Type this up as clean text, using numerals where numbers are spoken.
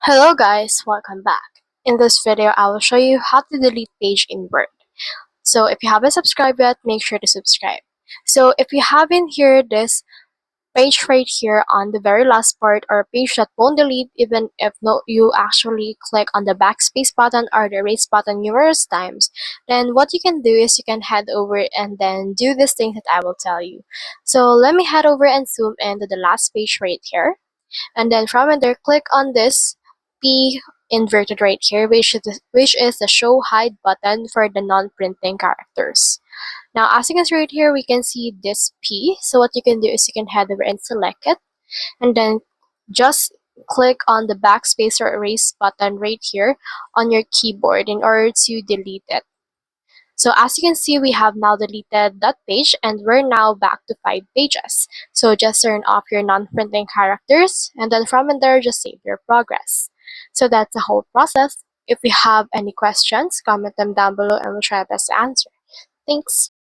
Hello guys, welcome back. In this video, I will show you how to delete page in Word. So if you haven't subscribed yet, make sure to subscribe. So if you haven't here this page right here on the very last part or page that won't delete even if you actually click on the backspace button or the erase button numerous times, then what you can do is you can head over and then do this thing that I will tell you. So let me head over and zoom into the last page right here. And then from there, click on this P inverted right here, which is the show hide button for the non-printing characters. Now, as you can see right here, we can see this P. So what you can do is you can head over and select it, and then just click on the backspace or erase button right here on your keyboard in order to delete it. So as you can see, we have now deleted that page and we're now back to 5 pages. So just turn off your non-printing characters and then from there, just save your progress. So that's the whole process. If you have any questions, comment them down below and we'll try our best to answer. Thanks.